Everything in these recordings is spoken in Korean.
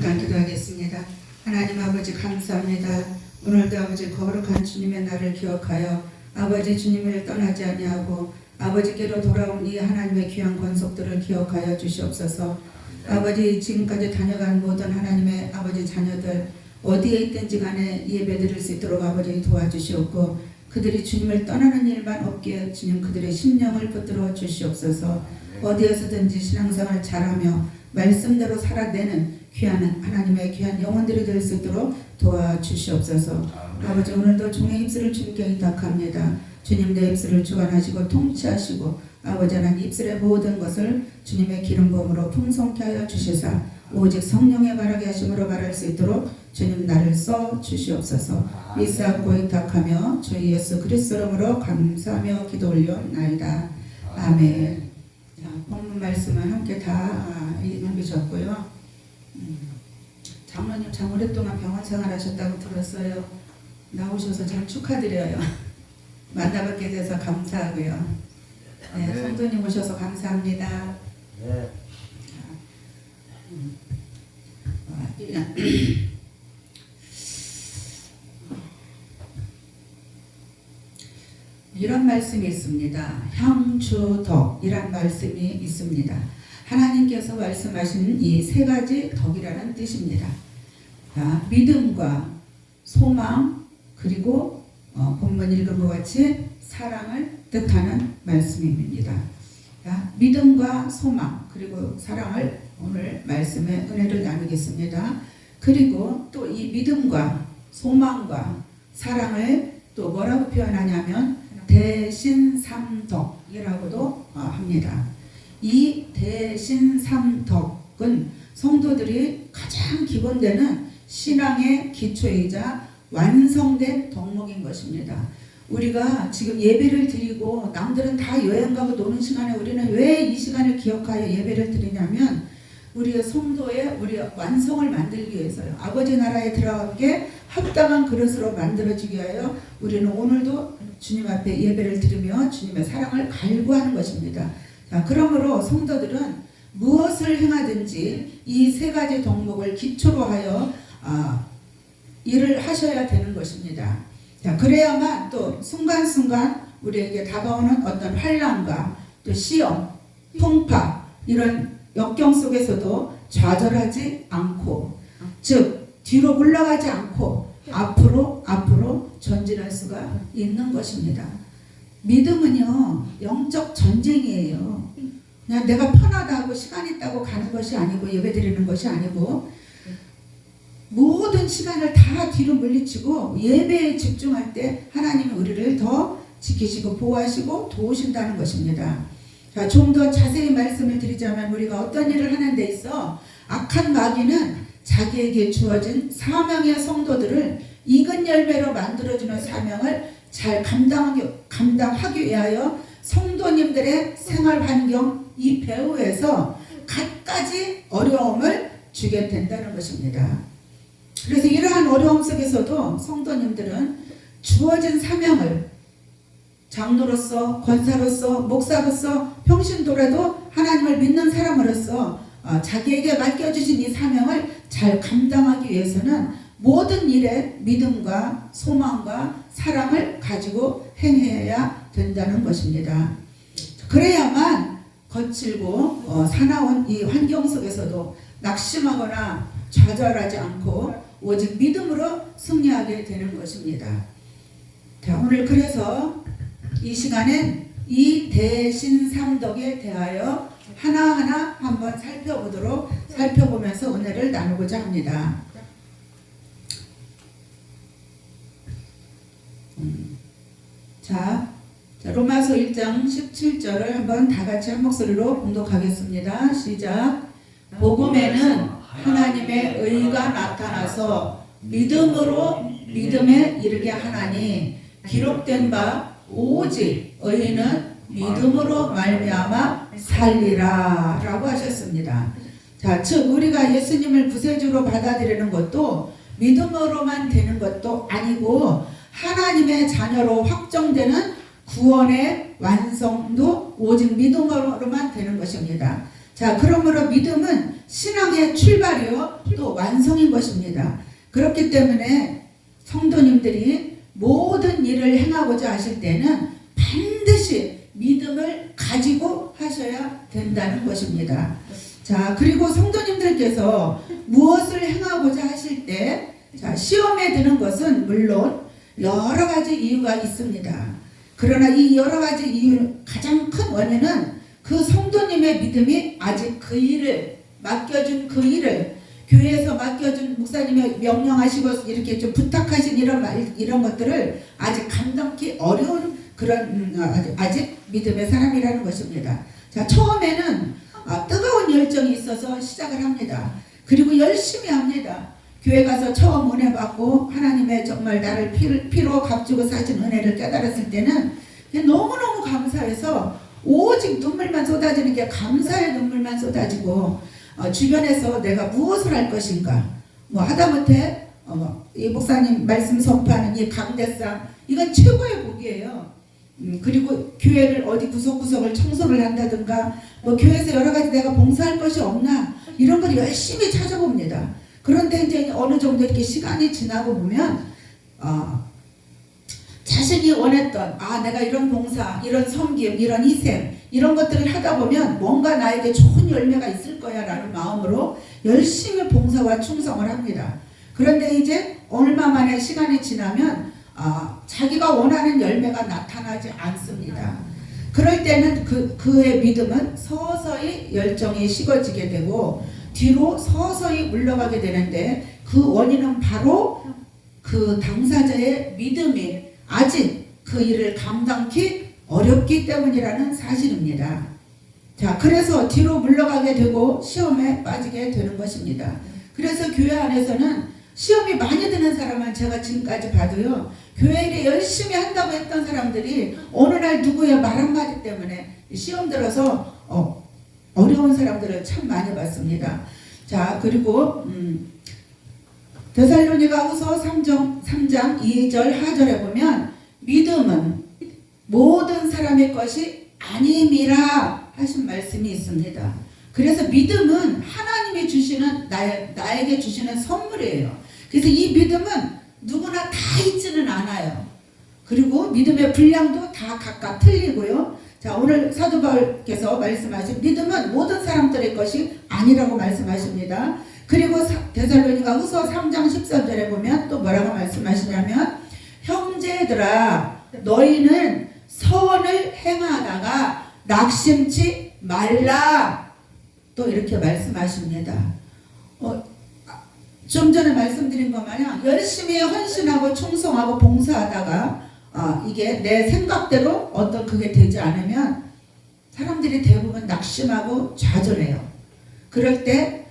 잠깐 기도하겠습니다. 하나님 아버지 감사합니다. 오늘도 아버지 거룩한 주님의 날을 기억하여 아버지 주님을 떠나지 아니하고 아버지께로 돌아온 이 하나님의 귀한 권속들을 기억하여 주시옵소서. 아버지 지금까지 다녀간 모든 하나님의 아버지 자녀들 어디에 있든지 간에 예배드릴 수 있도록 아버지 도와주시옵고 그들이 주님을 떠나는 일만 없게 주님 그들의 심령을 붙들어 주시옵소서. 어디에서든지 신앙생활 잘하며 말씀대로 살아내는 귀한 하나님의 귀한 영혼들이 될 수 있도록 도와주시옵소서. 아버지 오늘도 종의 입술을 주님께 의탁합니다. 주님 내 입술을 주관하시고 통치하시고 아버지 하나님 입술의 모든 것을 주님의 기름 부음으로 풍성케 하여 주시사 오직 성령의 바라게 하심으로 말할 수 있도록 주님 나를 써 주시옵소서. 이사하고 의탁하며 주 예수 그리스도 이름으로 감사하며 기도 올려나이다. 아멘. 자, 본문 말씀은 함께 다 읽으셨고요. 장로님 참 오랫동안 병원 생활하셨다고 들었어요. 나오셔서 참 축하드려요. 만나뵙게 돼서 감사하고요. 네, 성도님 오셔서 감사합니다. 네. 이런 말씀이 있습니다. 향주덕이란 말씀이 있습니다. 하나님께서 말씀하신 이 세 가지 덕이라는 뜻입니다. 자, 믿음과 소망 그리고 본문 읽은 것 같이 사랑을 뜻하는 말씀입니다. 자, 믿음과 소망 그리고 사랑을 오늘 말씀의 은혜를 나누겠습니다. 그리고 또 이 믿음과 소망과 사랑을 또 뭐라고 표현하냐면 대신삼덕이라고도 합니다. 이 대신삼덕은 성도들이 가장 기본되는 신앙의 기초이자 완성된 덕목인 것입니다. 우리가 지금 예배를 드리고 남들은 다 여행 가고 노는 시간에 우리는 왜 이 시간을 기억하여 예배를 드리냐면 우리의 성도의 우리의 완성을 만들기 위해서요. 아버지 나라에 들어가게 합당한 그릇으로 만들어지기 위하여 우리는 오늘도 주님 앞에 예배를 드리며 주님의 사랑을 갈구하는 것입니다. 자, 그러므로 성도들은 무엇을 행하든지 이 세 가지 덕목을 기초로 하여 일을 하셔야 되는 것입니다. 자, 그래야만 또 순간순간 우리에게 다가오는 어떤 환난과 또 시험, 풍파 이런 역경 속에서도 좌절하지 않고 즉 뒤로 물러가지 않고 앞으로 전진할 수가 있는 것입니다. 믿음은요 영적 전쟁이에요. 그냥 내가 편하다고 시간 있다고 가는 것이 아니고 예배드리는 것이 아니고 모든 시간을 다 뒤로 물리치고 예배에 집중할 때 하나님이 우리를 더 지키시고 보호하시고 도우신다는 것입니다. 자, 좀 더 자세히 말씀을 드리자면 우리가 어떤 일을 하는 데 있어 악한 마귀는 자기에게 주어진 사명의 성도들을 익은 열매로 만들어주는 사명을 잘 감당하기 위하여 성도님들의 생활 환경 이 배후에서 갖가지 어려움을 주게 된다는 것입니다. 그래서 이러한 어려움 속에서도 성도님들은 주어진 사명을 장로로서 권사로서 목사로서 평신도라도 하나님을 믿는 사람으로서 자기에게 맡겨주신 이 사명을 잘 감당하기 위해서는 모든 일에 믿음과 소망과 사랑을 가지고 행해야 된다는 것입니다. 그래야만 거칠고 사나운 이 환경 속에서도 낙심하거나 좌절하지 않고 오직 믿음으로 승리하게 되는 것입니다. 자, 오늘 그래서 이 시간엔 이 대신삼덕에 대하여 하나하나 한번 살펴보면서 은혜를 나누고자 합니다. 자, 로마서 1장 17절을 한번 다 같이 한 목소리로 봉독하겠습니다. 시작. 복음에는 하나님의 의가 나타나서 믿음으로 믿음에 이르게 하나니 기록된 바 오직 의인은 믿음으로 말미암아 살리라 라고 하셨습니다. 자, 즉 우리가 예수님을 구세주로 받아들이는 것도 믿음으로만 되는 것도 아니고 하나님의 자녀로 확정되는 구원의 완성도 오직 믿음으로만 되는 것입니다. 자, 그러므로 믿음은 신앙의 출발이요 또 완성 믿는 것입니다. 그렇기 때문에 성도님들이 모든 일을 행하고자 하실 때는 반드시 믿음을 가지고 하셔야 된다는 것입니다. 자, 그리고 성도님들께서 무엇을 행하고자 하실 때, 자, 시험에 드는 것은 물론 여러 가지 이유가 있습니다. 그러나 이 여러 가지 이유 가장 큰 원인은 그 성도님의 믿음이 아직 그 일을 맡겨준 그 일을 교회에서 맡겨준 목사님이 명령하시고 이렇게 좀 부탁하신 이런 것들을 아직 감당하기 어려운 그런 아직 믿음의 사람이라는 것입니다. 자, 처음에는 뜨거운 열정이 있어서 시작을 합니다. 그리고 열심히 합니다. 교회 가서 처음 은혜 받고 하나님의 정말 나를 피로 값주고 사신 은혜를 깨달았을 때는 너무너무 감사해서 오직 눈물만 쏟아지는 게 감사의 눈물만 쏟아지고 주변에서 내가 무엇을 할 것인가 뭐 하다못해 이 목사님 말씀 선포하는 이 강대상 이건 최고의 복이에요. 그리고 교회를 어디 구석구석을 청소를 한다든가 뭐 교회에서 여러 가지 내가 봉사할 것이 없나 이런 걸 열심히 찾아봅니다. 그런데 이제 어느 정도 이렇게 시간이 지나고 보면 자신이 원했던 내가 이런 봉사, 이런 섬김, 이런 희생 이런 것들을 하다 보면 뭔가 나에게 좋은 열매가 있을 거야 라는 마음으로 열심히 봉사와 충성을 합니다. 그런데 이제 얼마 만에 시간이 지나면 자기가 원하는 열매가 나타나지 않습니다. 그럴 때는 그의 믿음은 서서히 열정이 식어지게 되고 뒤로 서서히 물러가게 되는데 그 원인은 바로 그 당사자의 믿음이 아직 그 일을 감당하기 어렵기 때문이라는 사실입니다. 자, 그래서 뒤로 물러가게 되고 시험에 빠지게 되는 것입니다. 그래서 교회 안에서는 시험이 많이 드는 사람은 제가 지금까지 봐도요, 교회 일에 열심히 한다고 했던 사람들이 어느 날 누구의 말 한마디 때문에 시험 들어서 어려운 사람들을 참 많이 봤습니다. 자, 그리고 데살로니가후서 3장 2절 하절에 보면 믿음은 모든 사람의 것이 아님이라 하신 말씀이 있습니다. 그래서 믿음은 하나님이 주시는 나에게 주시는 선물이에요. 그래서 이 믿음은 누구나 다 있지는 않아요. 그리고 믿음의 분량도 다 각각 틀리고요. 자, 오늘 사도 바울께서 말씀하신 믿음은 모든 사람들의 것이 아니라고 말씀하십니다. 그리고 데살로니가후서 3장 13절에 보면 또 뭐라고 말씀하시냐면 형제들아 너희는 선을 행하다가 낙심치 말라 또 이렇게 말씀하십니다. 좀 전에 말씀드린 것 마냥 열심히 헌신하고 충성하고 봉사하다가 이게 내 생각대로 어떤 그게 되지 않으면 사람들이 대부분 낙심하고 좌절해요. 그럴 때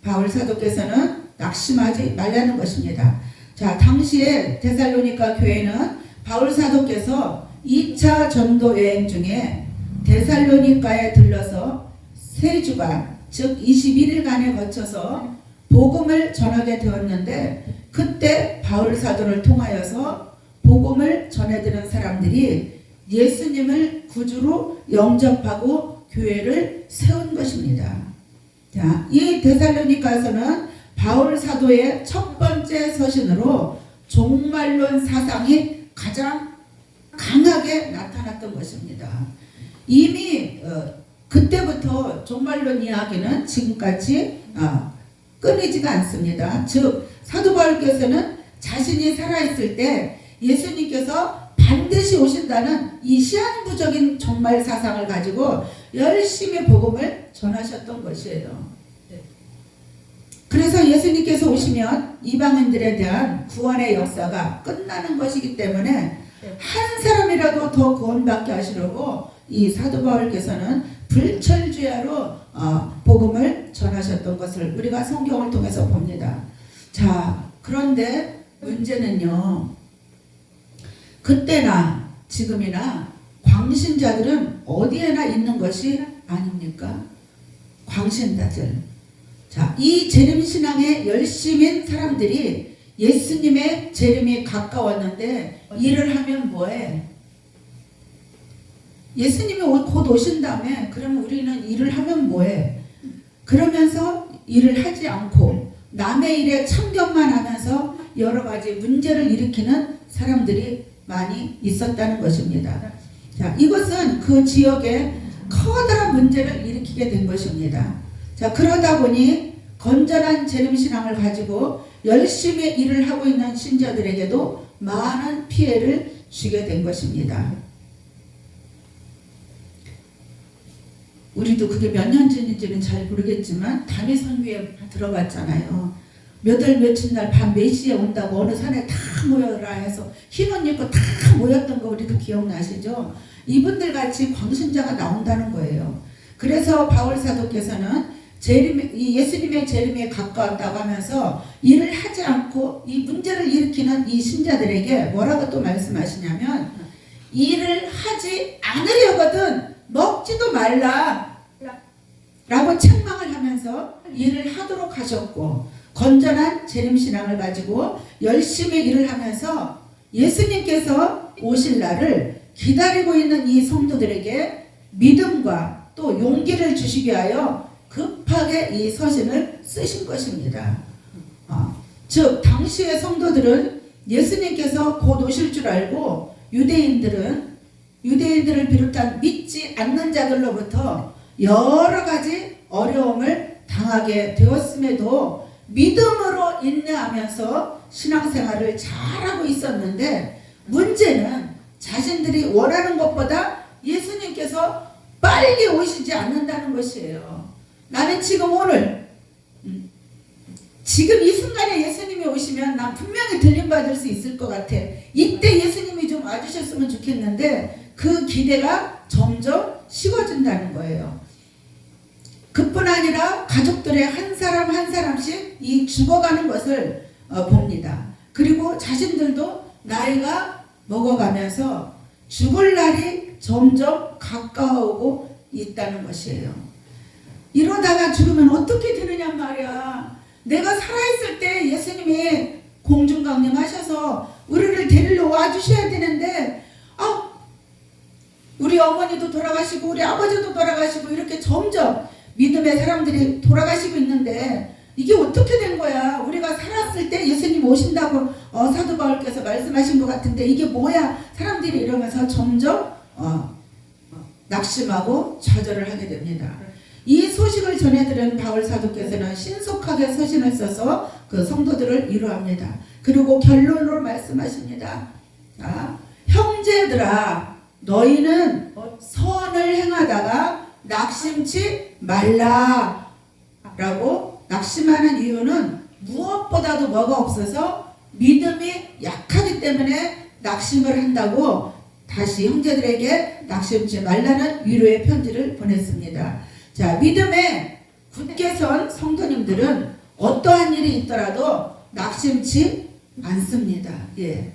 바울 사도께서는 낙심하지 말라는 것입니다. 자, 당시에 데살로니가 교회는 바울 사도께서 2차 전도 여행 중에 데살로니가에 들러서 3주간 즉 21일간에 거쳐서 복음을 전하게 되었는데 그때 바울 사도를 통하여서 복음을 전해드는 사람들이 예수님을 구주로 영접하고 교회를 세운 것입니다. 자, 이 데살로니가에서는 바울 사도의 첫 번째 서신으로 종말론 사상이 가장 강하게 나타났던 것입니다. 이미 그때부터 종말론 이야기는 지금까지 끊이지가 않습니다. 즉 사도 바울께서는 자신이 살아있을 때 예수님께서 반드시 오신다는 이 시한부적인 종말 사상을 가지고 열심히 복음을 전하셨던 것이에요. 그래서 예수님께서 오시면 이방인들에 대한 구원의 역사가 끝나는 것이기 때문에 한 사람이라도 더 구원받게 하시려고 이 사도 바울께서는 불철주야로 복음을 전하셨던 것을 우리가 성경을 통해서 봅니다. 자, 그런데 문제는요, 그때나 지금이나 광신자들은 어디에나 있는 것이 아닙니까? 광신자들. 자, 이 재림신앙의 열심인 사람들이 예수님의 재림이 가까웠는데 일을 하면 뭐해? 예수님이 곧 오신다며 그러면 우리는 일을 하면 뭐해? 그러면서 일을 하지 않고 남의 일에 참견만 하면서 여러 가지 문제를 일으키는 사람들이 많이 있었다는 것입니다. 자, 이것은 그 지역에 커다란 문제를 일으키게 된 것입니다. 자, 그러다 보니 건전한 재림신앙을 가지고 열심히 일을 하고 있는 신자들에게도 많은 피해를 주게 된 것입니다. 우리도 그게 몇 년 전인지는 잘 모르겠지만 담임 선교에 들어갔잖아요. 몇 월 며칠 날 밤 몇 시에 온다고 어느 산에 다 모여라 해서 흰 옷 입고 다 모였던 거 우리도 기억나시죠? 이분들 같이 광신자가 나온다는 거예요. 그래서 바울 사도께서는 예수님의 재림에 가까웠다고 하면서 일을 하지 않고 이 문제를 일으키는 이 신자들에게 뭐라고 또 말씀하시냐면, 일을 하지 않으려거든 먹지도 말라 라고 책망을 하면서 일을 하도록 하셨고, 건전한 재림신앙을 가지고 열심히 일을 하면서 예수님께서 오실 날을 기다리고 있는 이 성도들에게 믿음과 또 용기를 주시기 위하여 급하게 이 서신을 쓰신 것입니다. 즉 당시의 성도들은 예수님께서 곧 오실 줄 알고 유대인들을 비롯한 믿지 않는 자들로부터 여러 가지 어려움을 당하게 되었음에도 믿음으로 인내하면서 신앙생활을 잘하고 있었는데, 문제는 자신들이 원하는 것보다 예수님께서 빨리 오시지 않는다는 것이에요. 나는 지금 오늘 지금 이 순간에 예수님이 오시면 난 분명히 들림받을 수 있을 것 같아. 이때 예수님이 좀 와주셨으면 좋겠는데 그 기대가 점점 식어진다는 거예요. 그뿐 아니라 가족들의 한 사람 한 사람씩 이 죽어가는 것을 봅니다. 그리고 자신들도 나이가 먹어가면서 죽을 날이 점점 가까워오고 있다는 것이에요. 이러다가 죽으면 어떻게 되느냐 말이야. 내가 살아있을 때 예수님이 공중강림하셔서 우리를 데리러 와주셔야 되는데, 우리 어머니도 돌아가시고 우리 아버지도 돌아가시고 이렇게 점점 믿음의 사람들이 돌아가시고 있는데 이게 어떻게 된 거야? 우리가 살았을 때 예수님 오신다고 사도 바울께서 말씀하신 것 같은데 이게 뭐야? 사람들이 이러면서 점점 낙심하고 좌절을 하게 됩니다. 이 소식을 전해들은 바울 사도께서는 신속하게 서신을 써서 그 성도들을 위로합니다. 그리고 결론으로 말씀하십니다. 형제들아, 너희는 선을 행하다가 낙심치 말라 라고. 낙심하는 이유는 무엇보다도 뭐가 없어서 믿음이 약하기 때문에 낙심을 한다고 다시 형제들에게 낙심치 말라는 위로의 편지를 보냈습니다. 자, 믿음에 굳게 선 성도님들은 어떠한 일이 있더라도 낙심치 않습니다. 예.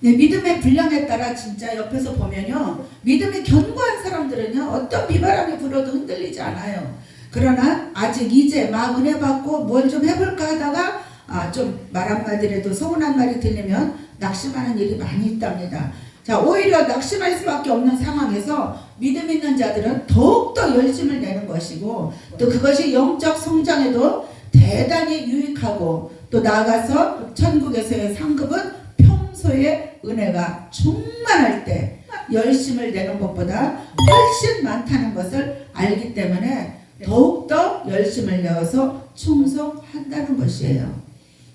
네, 믿음의 분량에 따라 진짜 옆에서 보면요, 믿음이 견고한 사람들은요 어떤 비바람이 불어도 흔들리지 않아요. 그러나 아직 이제 막 은혜 받고 뭘 좀 해볼까 하다가 좀 말 한마디라도 서운한 말이 들리면 낙심하는 일이 많이 있답니다. 자, 오히려 낙심할 수밖에 없는 상황에서 믿음 있는 자들은 더욱더 열심을 내는 것이고, 또 그것이 영적 성장에도 대단히 유익하고, 또 나아가서 천국에서의 상급은 평소에 은혜가 충만할 때 열심을 내는 것보다 훨씬 많다는 것을 알기 때문에 더욱더 열심을 내어서 충성한다는 것이에요.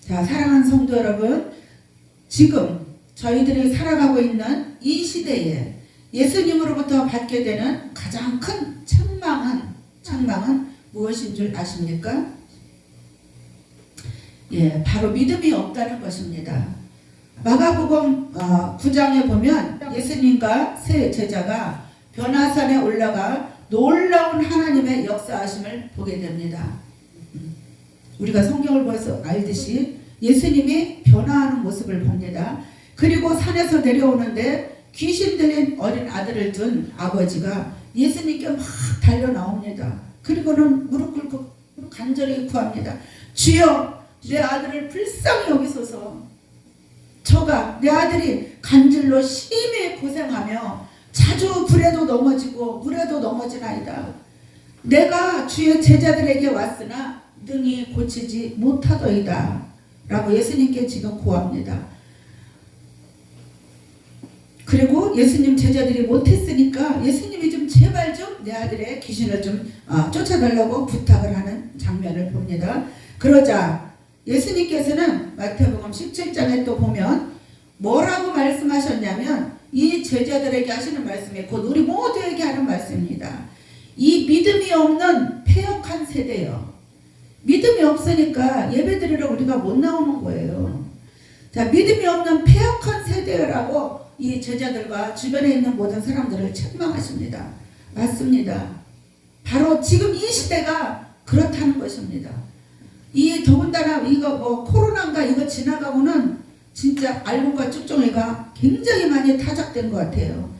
자, 사랑하는 성도 여러분, 지금 저희들이 살아가고 있는 이 시대에 예수님으로부터 받게 되는 가장 큰 책망은 무엇인 줄 아십니까? 예, 바로 믿음이 없다는 것입니다. 마가복음 9장에 보면 예수님과 세 제자가 변화산에 올라가 놀라운 하나님의 역사하심을 보게 됩니다. 우리가 성경을 보면서 알듯이 예수님이 변화하는 모습을 봅니다. 그리고 산에서 내려오는데 귀신 들린 어린 아들을 둔 아버지가 예수님께 막 달려 나옵니다. 그리고는 무릎 꿇고 간절히 구합니다. 주여, 내 아들을 불쌍히 여기소서. 내 아들이 간질로 심히 고생하며 자주 불에도 넘어지고 물에도 넘어지나이다. 내가 주의 제자들에게 왔으나 능히 고치지 못하더이다 라고 예수님께 지금 고합니다. 그리고 예수님 제자들이 못했으니까 예수님이 좀 제발 좀 내 아들의 귀신을 좀 쫓아달라고 부탁을 하는 장면을 봅니다. 그러자 예수님께서는 마태복음 17장에 또 보면 뭐라고 말씀하셨냐면 이 제자들에게 하시는 말씀이 곧 우리 모두에게 하는 말씀입니다. 이 믿음이 없는 패역한 세대요. 믿음이 없으니까 예배드리러 우리가 못 나오는 거예요. 자, 믿음이 없는 패역한 세대라고 이 제자들과 주변에 있는 모든 사람들을 책망하십니다. 맞습니다. 바로 지금 이 시대가 그렇다는 것입니다. 이 더군다나 이거 뭐 코로나인가 이거 지나가고는 진짜 알곡과 쭉정이가 굉장히 많이 타작된 것 같아요.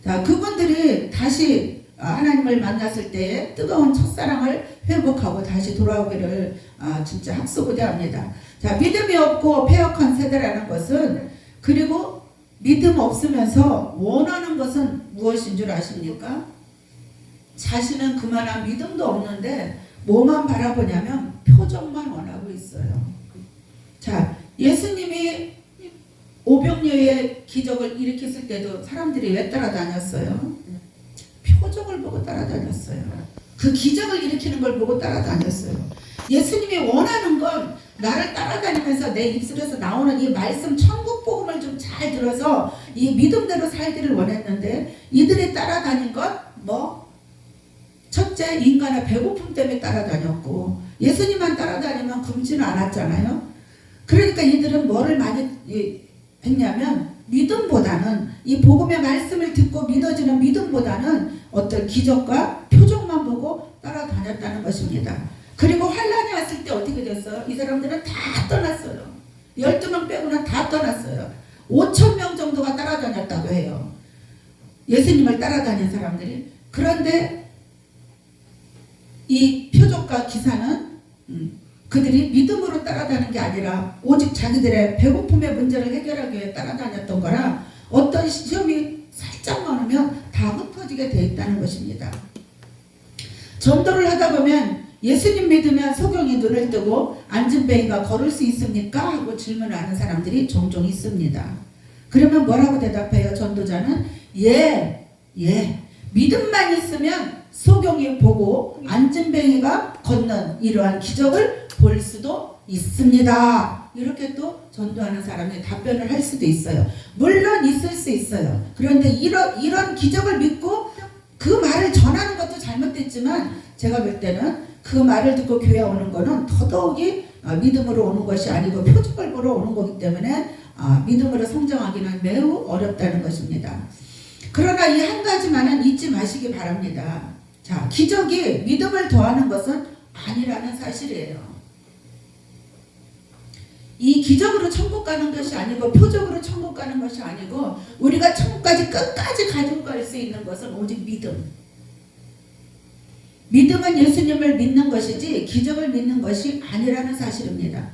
자, 그분들이 다시 하나님을 만났을 때 뜨거운 첫사랑을 회복하고 다시 돌아오기를 진짜 합수부대합니다. 자, 믿음이 없고 패역한 세대라는 것은, 그리고 믿음 없으면서 원하는 것은 무엇인 줄 아십니까? 자신은 그만한 믿음도 없는데 뭐만 바라보냐면 표정만 원하고 있어요. 자, 예수님이 오병이어의 기적을 일으켰을 때도 사람들이 왜 따라다녔어요? 표정을 보고 따라다녔어요. 그 기적을 일으키는 걸 보고 따라다녔어요. 예수님이 원하는 건 나를 따라다니면서 내 입술에서 나오는 이 말씀 천국 복음을 좀 잘 들어서 이 믿음대로 살기를 원했는데, 이들이 따라다닌 건 뭐? 첫째, 인간의 배고픔 때문에 따라다녔고, 예수님만 따라다니면 굶지는 않았잖아요. 그러니까 이들은 뭐를 많이 했냐면, 믿음보다는, 이 복음의 말씀을 듣고 믿어지는 믿음보다는 어떤 기적과 표정만 보고 따라다녔다는 것입니다. 그리고 환란이 왔을 때 어떻게 됐어요? 이 사람들은 다 떠났어요. 12명 빼고는 다 떠났어요. 5,000명 정도가 따라다녔다고 해요. 예수님을 따라다닌 사람들이. 그런데 이 표적과 기사는 그들이 믿음으로 따라다니는 게 아니라 오직 자기들의 배고픔의 문제를 해결하기 위해 따라다녔던 거라, 어떤 시험이 살짝만 오면 다 흩어지게 돼 있다는 것입니다. 전도를 하다 보면 예수님 믿으면 소경이 눈을 뜨고 안진뱅이가 걸을 수 있습니까? 하고 질문을 하는 사람들이 종종 있습니다. 그러면 뭐라고 대답해요? 전도자는 예. 믿음만 있으면 소경이 보고 안진뱅이가 걷는 이러한 기적을 볼 수도 있습니다. 이렇게 또 전도하는 사람이 답변을 할 수도 있어요. 물론 있을 수 있어요. 그런데 이런 기적을 믿고 그 말을 전하는 것도 잘못됐지만, 제가 볼 때는 그 말을 듣고 교회 오는 거는 더더욱이 믿음으로 오는 것이 아니고 표적을 보러 오는 거기 때문에 믿음으로 성장하기는 매우 어렵다는 것입니다. 그러나 이 한 가지만은 잊지 마시기 바랍니다. 자, 기적이 믿음을 더하는 것은 아니라는 사실이에요. 이 기적으로 천국 가는 것이 아니고 표적으로 천국 가는 것이 아니고, 우리가 천국까지 끝까지 가지고 갈 수 있는 것은 오직 믿음. 믿음은 예수님을 믿는 것이지 기적을 믿는 것이 아니라는 사실입니다.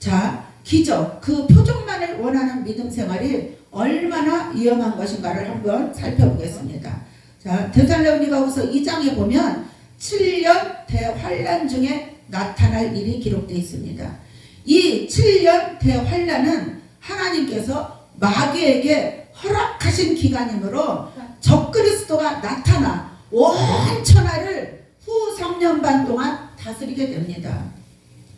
자, 기적, 그 표적만을 원하는 믿음 생활이 얼마나 위험한 것인가를 한번 살펴보겠습니다. 자, 데살로니가후서 2장에 보면 7년 대환란 중에 나타날 일이 기록되어 있습니다. 이 7년 대환란은 하나님께서 마귀에게 허락하신 기간이므로 적그리스도가 나타나 온 천하를 후 3년 반 동안 다스리게 됩니다.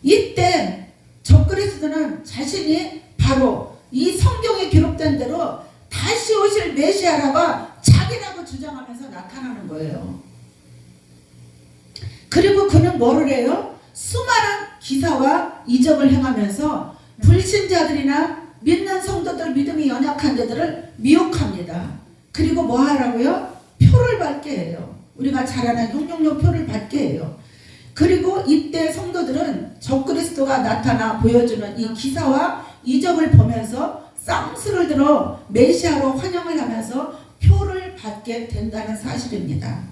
이때 적그리스도는 자신이 바로 이 성경에 기록된 대로 다시 오실 메시아라고 자기라고 주장하면서 나타나는 거예요. 그리고 그는 뭐를 해요? 수많은 기사와 이적을 행하면서 불신자들이나 믿는 성도들, 믿음이 연약한 자들을 미혹합니다. 그리고 뭐 하라고요? 표를 받게 해요. 우리가 잘 아는 666 표를 받게 해요. 그리고 이때 성도들은 적그리스도가 나타나 보여주는 이 기사와 이적을 보면서 쌍수를 들어 메시아로 환영을 하면서 표를 받게 된다는 사실입니다.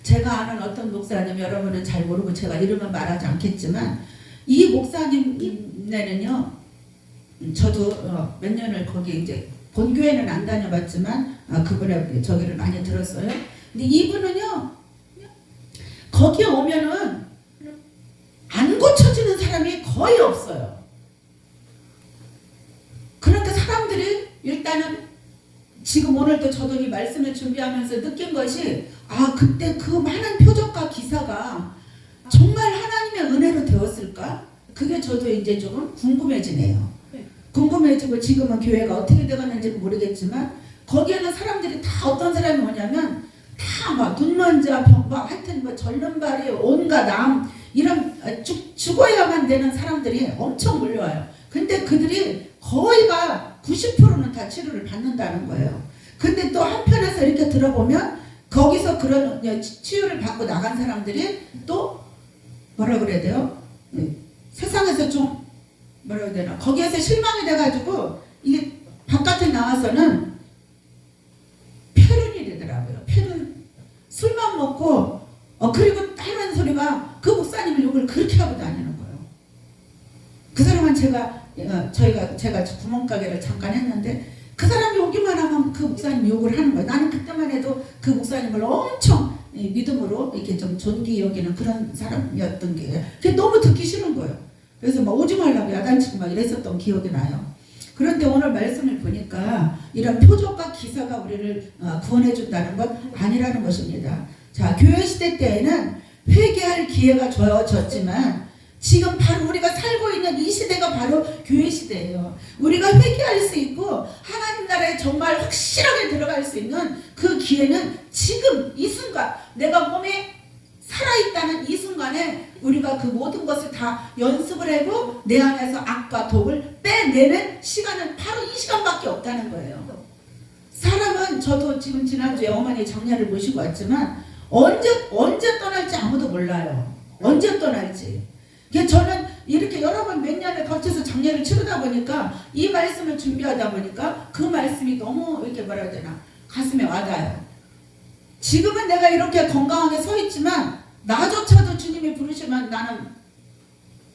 제가 아는 어떤 목사님, 여러분은 잘 모르고 제가 이름은 말하지 않겠지만, 이 목사님네는요, 저도 몇 년을 거기 이제 본교회는 안 다녀봤지만 그분의 저기를 많이 들었어요. 근데 이분은요, 거기에 오면은 안 고쳐지는 사람이 거의 없어요. 그런데 사람들이 일단은 지금 오늘도 저도 이 말씀을 준비하면서 느낀 것이 그때 그 많은 표적과 기사가 정말 하나님의 은혜로 되었을까? 그게 저도 이제 조금 궁금해지네요. 궁금해지고 지금은 교회가 어떻게 되었는지 모르겠지만 거기에는 사람들이 다 어떤 사람이 오냐면 다 막 눈먼자 병박 하여튼 뭐 절름발이 온갖 암 이런 죽어야만 되는 사람들이 엄청 몰려와요. 근데 그들이 거의가 90%는 다 치료를 받는다는 거예요. 근데 또 한편에서 이렇게 들어보면 거기서 그런 치유를 받고 나간 사람들이 또 뭐라 그래야 돼요? 세상에서 좀 뭐라 해야 되나 거기에서 실망이 돼가지고 이게 바깥에 나와서는 폐륜이 되더라고요. 폐륜 술만 먹고 그리고 하는 소리가 그 목사님을 욕을 그렇게 하고 다니는 거예요. 그 사람은 제가 구멍가게를 잠깐 했는데 그 사람이 오기만 하면 그 목사님 욕을 하는 거예요. 나는 그때만 해도 그 목사님을 엄청 믿음으로 이렇게 좀 존귀 여기는 그런 사람이었던 게 그게 너무 듣기 싫은 거예요. 그래서 막 오지 말라고 야단치고 막 이랬었던 기억이 나요. 그런데 오늘 말씀을 보니까 이런 표적과 기사가 우리를 구원해 준다는 것 아니라는 것입니다. 자, 교회 시대 때에는 회개할 기회가 주어졌지만 지금 바로 우리가 살고 있는 이 시대가 바로 교회 시대예요. 우리가 회개할 수 있고 하나님 나라에 정말 확실하게 들어갈 수 있는 그 기회는 지금 이 순간 내가 몸에 살아있다는 이 순간에 우리가 그 모든 것을 다 연습을 하고 내 안에서 악과 독을 빼내는 시간은 바로 이 시간밖에 없다는 거예요. 사람은 저도 지금 지난주에 어머니 장례를 모시고 왔지만 언제 떠날지 아무도 몰라요. 언제 떠날지. 저는 이렇게 여러 번 몇 년에 걸쳐서 장례를 치르다 보니까 이 말씀을 준비하다 보니까 그 말씀이 너무 이렇게 뭐라 해야 되나 가슴에 와닿아요. 지금은 내가 이렇게 건강하게 서 있지만 나조차도 주님이 부르시면 나는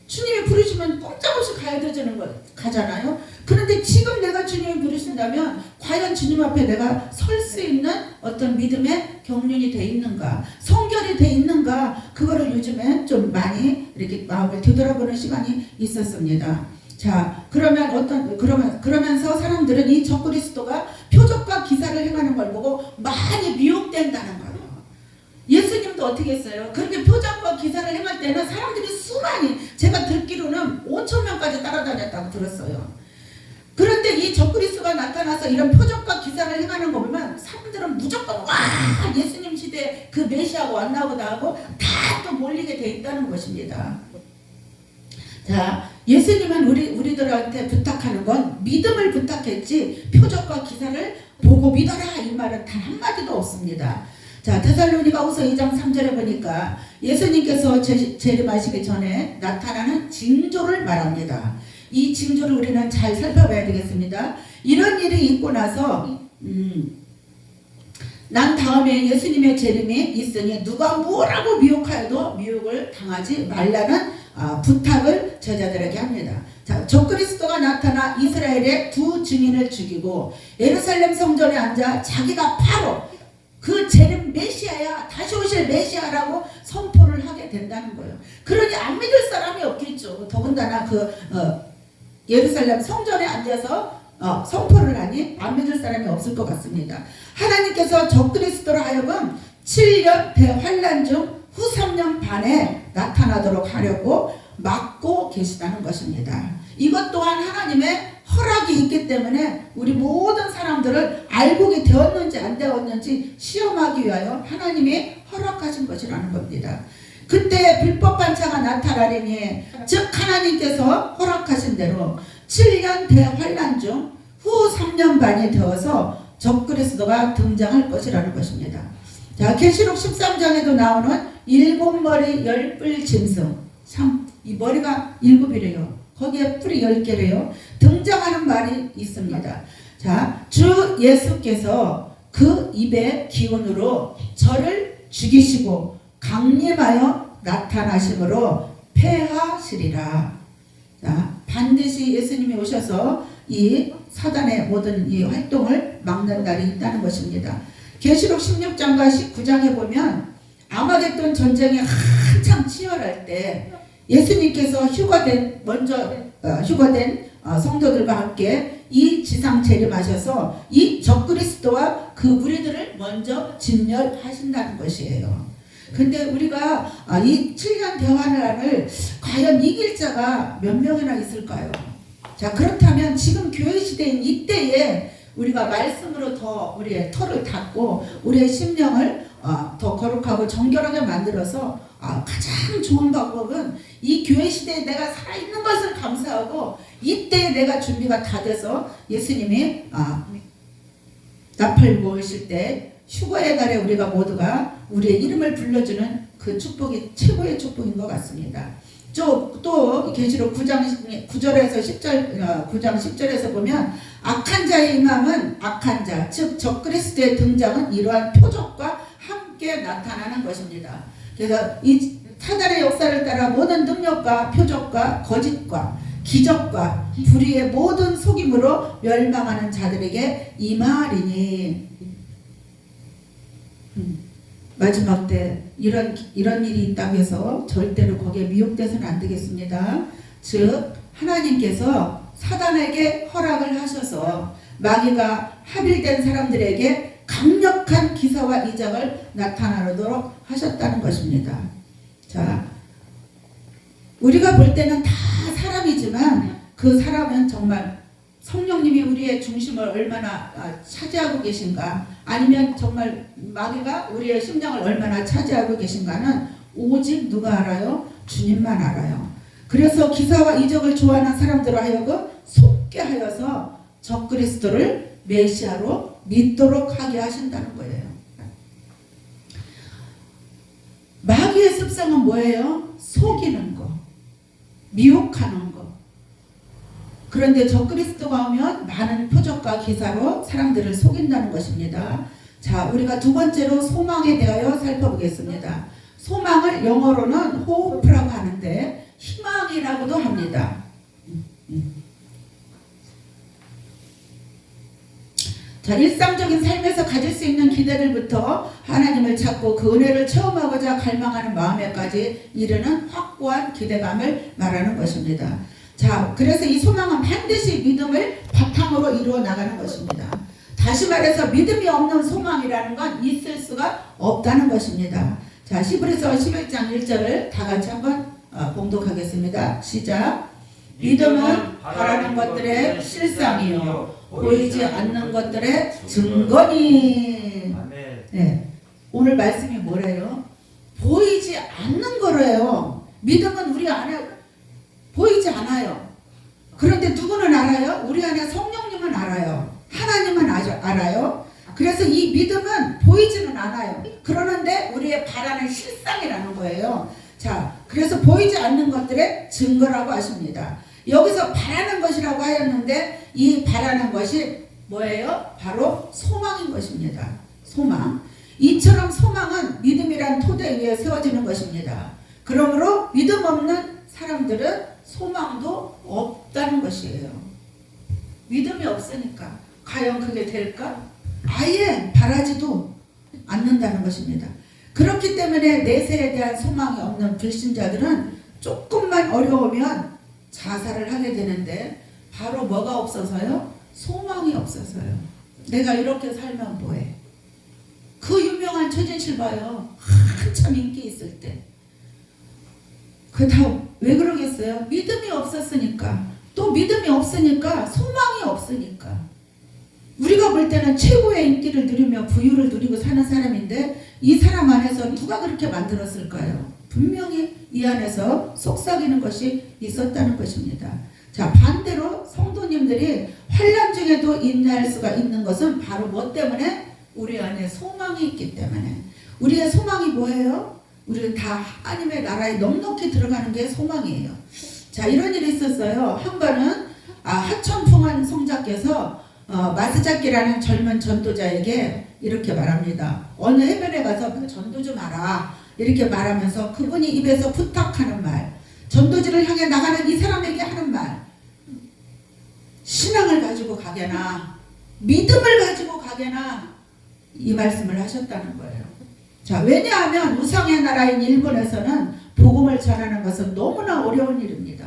주님이 부르시면 꼼짝없이 가야 되는 거 가잖아요. 그런데 지금 내가 주님이 부르신다면 과연 주님 앞에 내가 설 수 있는 어떤 믿음의 경륜이 돼 있는가, 성결이 돼 있는가, 그거를 요즘에 좀 많이 이렇게 마음을 되돌아보는 시간이 있었습니다. 자, 그러면서 사람들은 이 적그리스도가 표적과 기사를 행하는 걸 보고 많이 미혹된다는 거예요. 예수님도 어떻게 했어요? 그렇게 표적과 기사를 행할 때는 사람들이 수많이, 제가 듣기로는 5,000명까지 따라다녔다고 들었어요. 그런데 이 적그리스도가 나타나서 이런 표적과 기사를 행하는 거 보면 사람들은 무조건 와 예수님 시대에 그 메시아가 왔나보다 하고 다 또 몰리게 돼 있다는 것입니다. 자, 예수님은 우리들한테 부탁하는 건 믿음을 부탁했지 표적과 기사를 보고 믿어라 이 말은 단 한마디도 없습니다. 자, 데살로니가후서 2장 3절에 보니까 예수님께서 재림하시기 전에 나타나는 징조를 말합니다. 이 징조를 우리는 잘 살펴봐야 되겠습니다. 이런 일이 있고 나서 난 다음에 예수님의 재림이 있으니 누가 뭐라고 미혹하여도 미혹을 당하지 말라는 부탁을 제자들에게 합니다. 자, 적그리스도가 나타나 이스라엘의 두 증인을 죽이고 예루살렘 성전에 앉아 자기가 바로 그 재림 메시아야, 다시 오실 메시아라고 선포를 하게 된다는 거예요. 그러니 안 믿을 사람이 없겠죠. 더군다나 예루살렘 성전에 앉아서 선포를 하니 안 믿을 사람이 없을 것 같습니다. 하나님께서 적그리스도로 하여금 7년 대환란 중 후 3년 반에 나타나도록 하려고 막고 계시다는 것입니다. 이것 또한 하나님의 허락이 있기 때문에 우리 모든 사람들을 알고 되었는지 안 되었는지 시험하기 위하여 하나님이 허락하신 것이라는 겁니다. 그때 불법 반차가 나타나려니 즉 하나님께서 허락하신 대로 7년 대환란 중 후 3년 반이 되어서 적그리스도가 등장할 것이라는 것입니다. 자, 계시록 13장에도 나오는 7머리 10뿔 짐승, 참 이 머리가 7이래요. 거기에 뿔이 10개래요. 등장하는 말이 있습니다. 자, 주 예수께서 그 입의 기운으로 저를 죽이시고 강림하여 나타나심으로 패하시리라. 자, 반드시 예수님이 오셔서 이 사단의 모든 이 활동을 막는 날이 있다는 것입니다. 계시록 16장과 19장에 보면 아마겟돈 전쟁이 한참 치열할 때 예수님께서 휴가된 성도들과 함께 이 지상 재림하셔서 이 적그리스도와 그 무리들을 먼저 진멸하신다는 것이에요. 근데 우리가 이 7년 대환란을 과연 이길 자가 몇 명이나 있을까요? 자, 그렇다면 지금 교회 시대인 이때에 우리가 말씀으로 더 우리의 털을 닫고 우리의 심령을 더 거룩하고 정결하게 만들어서 가장 좋은 방법은 이 교회 시대에 내가 살아있는 것을 감사하고 이때에 내가 준비가 다 돼서 예수님이 나팔 오실 때 휴거의 날에 우리가 모두가 우리의 이름을 불러주는 그 축복이 최고의 축복인 것 같습니다. 또 계시록 9장 9절에서 10절 9장 10절에서 보면 악한 자의 임함은 악한 자 즉 적그리스도의 등장은 이러한 표적과 함께 나타나는 것입니다. 그래서 이 사단의 역사를 따라 모든 능력과 표적과 거짓과 기적과 불의의 모든 속임으로 멸망하는 자들에게 임하리니 마지막 때 이런 일이 있다고 해서 절대로 거기에 미혹돼서는 안 되겠습니다. 즉 하나님께서 사단에게 허락을 하셔서 마귀가 합일된 사람들에게 강력한 기사와 이적을 나타나도록 하셨다는 것입니다. 자, 우리가 볼 때는 다 사람이지만 그 사람은 정말 성령님이 우리의 중심을 얼마나 차지하고 계신가, 아니면 정말 마귀가 우리의 심령을 얼마나 차지하고 계신가는 오직 누가 알아요? 주님만 알아요. 그래서 기사와 이적을 좋아하는 사람들로 하여금 속게 하여서 적그리스도를 메시아로 믿도록 하게 하신다는 거예요. 마귀의 습성은 뭐예요? 속이는 거, 미혹하는 거. 그런데 적그리스도가 오면 많은 표적과 기사로 사람들을 속인다는 것입니다. 자, 우리가 두 번째로 소망에 대하여 살펴보겠습니다. 소망을 영어로는 hope라고 하는데 희망이라고도 합니다. 자, 일상적인 삶에서 가질 수 있는 기대들부터 하나님을 찾고 그 은혜를 체험하고자 갈망하는 마음에까지 이르는 확고한 기대감을 말하는 것입니다. 자, 그래서 이 소망은 반드시 믿음을 바탕으로 이루어 나가는 것입니다. 다시 말해서 믿음이 없는 소망이라는 건 있을 수가 없다는 것입니다. 자, 히브리서 11장 1절을 다 같이 한번 봉독하겠습니다. 시작. 믿음은 바라는 것들의 실상이요 보이지 않는 것들의 증거니. 네, 오늘 말씀이 뭐래요? 보이지 않는 거래요. 믿음은 우리 안에 보이지 않아요. 그런데 누구는 알아요? 우리 안에 성령님은 알아요. 하나님은 알아요. 그래서 이 믿음은 보이지는 않아요. 그러는데 우리의 바라는 실상이라는 거예요. 자, 그래서 보이지 않는 것들의 증거라고 하십니다. 여기서 바라는 것이라고 하였는데 이 바라는 것이 뭐예요? 바로 소망인 것입니다. 소망. 이처럼 소망은 믿음이란 토대 위에 세워지는 것입니다. 그러므로 믿음 없는 사람들은 소망도 없다는 것이에요. 믿음이 없으니까 과연 그게 될까? 아예 바라지도 않는다는 것입니다. 그렇기 때문에 내세에 대한 소망이 없는 불신자들은 조금만 어려우면 자살을 하게 되는데 바로 뭐가 없어서요? 소망이 없어서요. 내가 이렇게 살면 뭐해? 그 유명한 최진실 봐요. 한참 인기 있을 때. 그 다 왜 그러겠어요? 믿음이 없었으니까. 또 믿음이 없으니까 소망이 없으니까. 우리가 볼 때는 최고의 인기를 누리며 부유를 누리고 사는 사람인데 이 사람 안에서 누가 그렇게 만들었을까요? 분명히 이 안에서 속삭이는 것이 있었다는 것입니다. 자, 반대로 성도님들이 환난 중에도 인내할 수가 있는 것은 바로 뭐 때문에? 우리 안에 소망이 있기 때문에. 우리의 소망이 뭐예요? 우리는 다 하나님의 나라에 넉넉히 들어가는 게 소망이에요. 자, 이런 일이 있었어요. 한 번은 하천풍한 성자께서 마스자키라는 젊은 전도자에게 이렇게 말합니다. 어느 해변에 가서 전도 좀 하라. 이렇게 말하면서 그분이 입에서 부탁하는 말, 전도지를 향해 나가는 이 사람에게 하는 말, 신앙을 가지고 가게나 믿음을 가지고 가게나 이 말씀을 하셨다는 거예요. 자, 왜냐하면 우상의 나라인 일본에서는 복음을 전하는 것은 너무나 어려운 일입니다.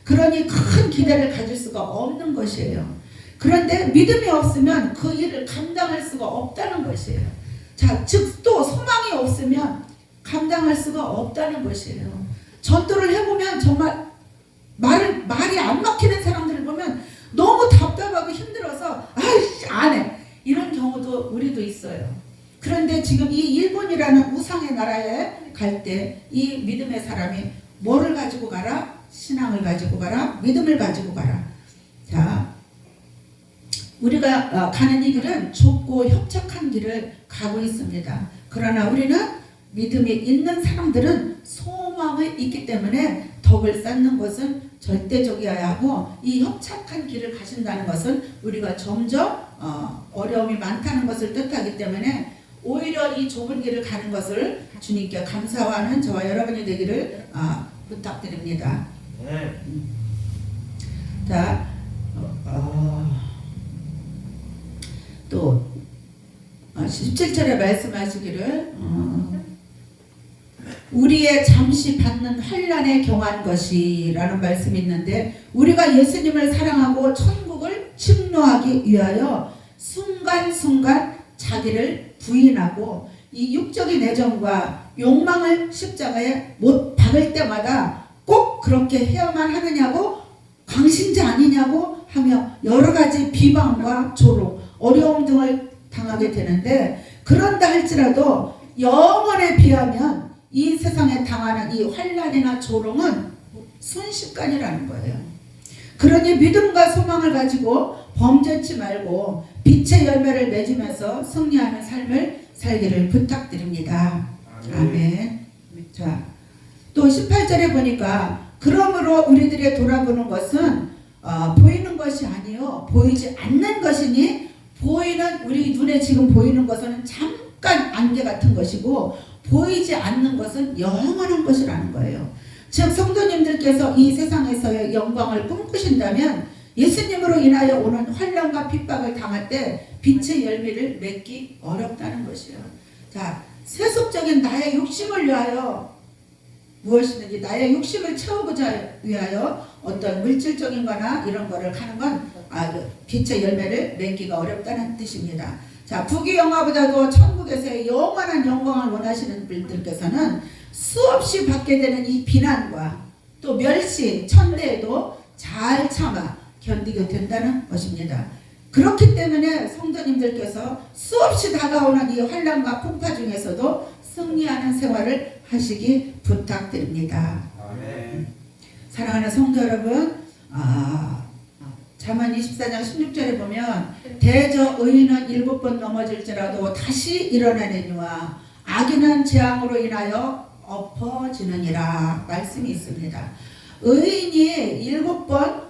그러니 큰 기대를 가질 수가 없는 것이에요. 그런데 믿음이 없으면 그 일을 감당할 수가 없다는 것이에요. 자, 즉 또 소망이 없으면 감당할 수가 없다는 것이에요. 전도를 해보면 정말 말이 안 막히는 사람들을 보면 너무 답답하고 힘들어서 아이씨 안 해. 이런 경우도 우리도 있어요. 그런데 지금 이 일본이라는 우상의 나라에 갈 때 이 믿음의 사람이 뭐를 가지고 가라? 신앙을 가지고 가라. 믿음을 가지고 가라. 자, 우리가 가는 이 길은 좁고 협착한 길을 가고 있습니다. 그러나 우리는 믿음이 있는 사람들은 소망이 있기 때문에 덕을 쌓는 것은 절대적이어야 하고, 이 협착한 길을 가신다는 것은 우리가 점점 어려움이 많다는 것을 뜻하기 때문에 오히려 이 좁은 길을 가는 것을 주님께 감사하는 저와 여러분이 되기를 부탁드립니다. 자, 또 17절에 말씀하시기를 우리의 잠시 받는 환난에 경한 것이라는 말씀이 있는데, 우리가 예수님을 사랑하고 천국을 침노하기 위하여 순간순간 자기를 부인하고 이 육적인 애정과 욕망을 십자가에 못 박을 때마다 꼭 그렇게 해야만 하느냐고, 강신자 아니냐고 하며 여러 가지 비방과 조롱, 어려움 등을 당하게 되는데, 그런다 할지라도 영원에 비하면 이 세상에 당하는 이 환난이나 조롱은 순식간이라는 거예요. 그러니 믿음과 소망을 가지고 범죄치 말고 빛의 열매를 맺으면서 승리하는 삶을 살기를 부탁드립니다. 아멘. 자, 또 18절에 보니까 그러므로 우리들의 돌아보는 것은 보이는 것이 아니요 보이지 않는 것이니, 보이는 우리 눈에 지금 보이는 것은 잠깐 안개 같은 것이고 보이지 않는 것은 영원한 것이라는 거예요. 즉 성도님들께서 이 세상에서의 영광을 꿈꾸신다면 예수님으로 인하여 오는 환난과 핍박을 당할 때 빛의 열매를 맺기 어렵다는 것이에요. 자, 세속적인 나의 욕심을 위하여 무엇이든지 나의 욕심을 채우고자 위하여 어떤 물질적인 거나 이런 거를 하는 건 빛의 열매를 맺기가 어렵다는 뜻입니다. 자, 부귀영화보다도 천국에서의 영원한 영광을 원하시는 분들께서는 수없이 받게 되는 이 비난과 또 멸시, 천대에도 잘 참아 견디게 된다는 것입니다. 그렇기 때문에 성도님들께서 수없이 다가오는 이 환난과 풍파 중에서도 승리하는 생활을 하시기 부탁드립니다. 아멘. 사랑하는 성도 여러분, 잠언 24장 16절에 보면 대저 의인은 7번 넘어질지라도 다시 일어나느니와 악인은 재앙으로 인하여 엎어지느니라 말씀이 있습니다. 의인이 7번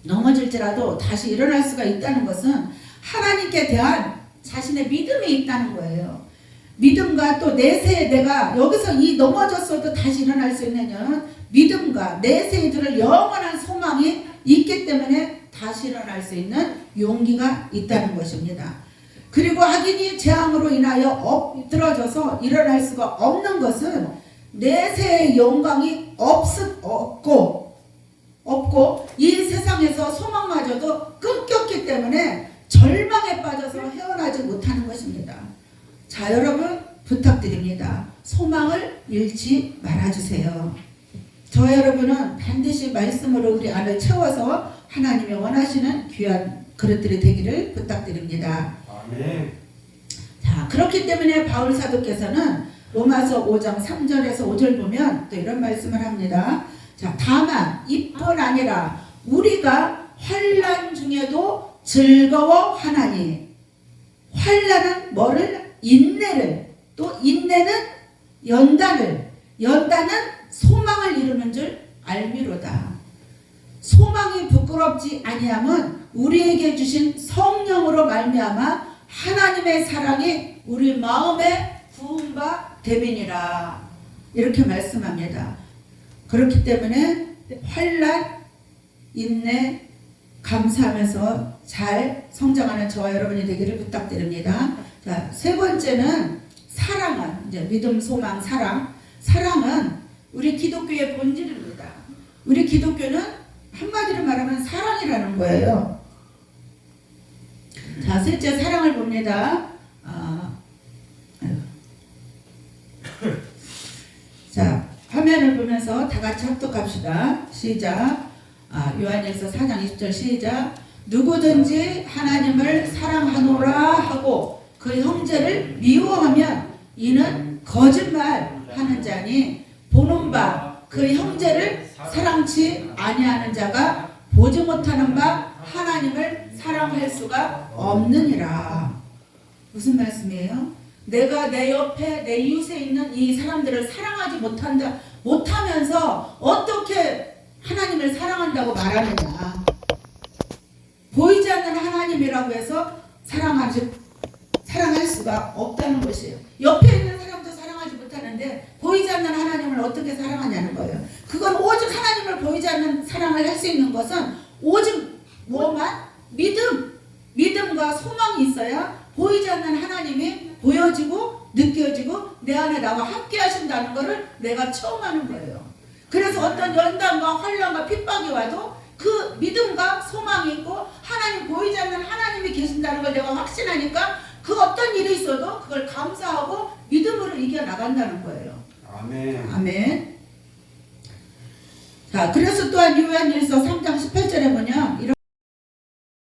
넘어질지라도 다시 일어날 수가 있다는 것은 하나님께 대한 자신의 믿음이 있다는 거예요. 믿음과 또 내세에 내가 여기서 이 넘어졌어도 다시 일어날 수 있는 믿음과 내세에 들을 영원한 소망이 있기 때문에 다시 일어날 수 있는 용기가 있다는 것입니다. 그리고 악인이 재앙으로 인하여 엎드러져서 일어날 수가 없는 것은 내세의 영광이 없고 이 세상에서 소망마저도 끊겼기 때문에 절망에 빠져서 헤어나지 못하는 것입니다. 자, 여러분 부탁드립니다. 소망을 잃지 말아주세요. 저 여러분은 반드시 말씀으로 우리 안을 채워서 하나님이 원하시는 귀한 그릇들이 되기를 부탁드립니다. 아멘. 자, 그렇기 때문에 바울 사도께서는 로마서 5장 3절에서 5절 보면 또 이런 말씀을 합니다. 자, 다만 이뿐 아니라 우리가 환난 중에도 즐거워하나니, 환난은 뭐를? 인내를, 또 인내는 연단을, 연단은 소망을 이루는 줄 알미로다. 소망이 부끄럽지 아니함은 우리에게 주신 성령으로 말미암아 하나님의 사랑이 우리 마음에 부은 바 됨이니라, 이렇게 말씀합니다. 그렇기 때문에 환난, 인내, 감사하면서 잘 성장하는 저와 여러분이 되기를 부탁드립니다. 자, 세 번째는 사랑은 이제 믿음, 소망, 사랑. 사랑은 우리 기독교의 본질입니다. 우리 기독교는 한마디로 말하면 사랑이라는 거예요. 자, 셋째 사랑을 봅니다. 자, 화면을 보면서 다 같이 합독합시다. 시작. 요한일서 4장 20절 시작. 누구든지 하나님을 사랑하노라 하고 그 형제를 미워하면 이는 거짓말하는 자니 보는 바 그 형제를 사랑치 아니하는 자가 보지 못하는 바 하나님을 사랑할 수가 없느니라. 무슨 말씀이에요? 내가 내 옆에 내 이웃에 있는 이 사람들을 사랑하지 못하면서 어떻게 하나님을 사랑한다고 말하느냐. 보이지 않는 하나님이라고 해서 사랑할 수가 없다는 것이에요. 옆에 있는 사람도 사랑하지 못하는데 보이지 않는 하나님을 어떻게 사랑하냐는 거예요. 그건 오직 하나님을 보이지 않는 사랑을 할 수 있는 것은 오직 뭐만? 믿음과 소망이 있어야 보이지 않는 하나님이 보여지고 느껴지고 내 안에 나와 함께 하신다는 것을 내가 처음 하는 거예요. 그래서 어떤 연단과 환난과 핍박이 와도 그 믿음과 소망이 있고 하나님 보이지 않는 하나님이 계신다는 걸 내가 확신하니까 그 어떤 일이 있어도 그걸 감사하고 믿음으로 이겨나간다는 거예요. 아멘. 아멘. 자, 그래서 또한 요한일서 3장 18절에 보면 이런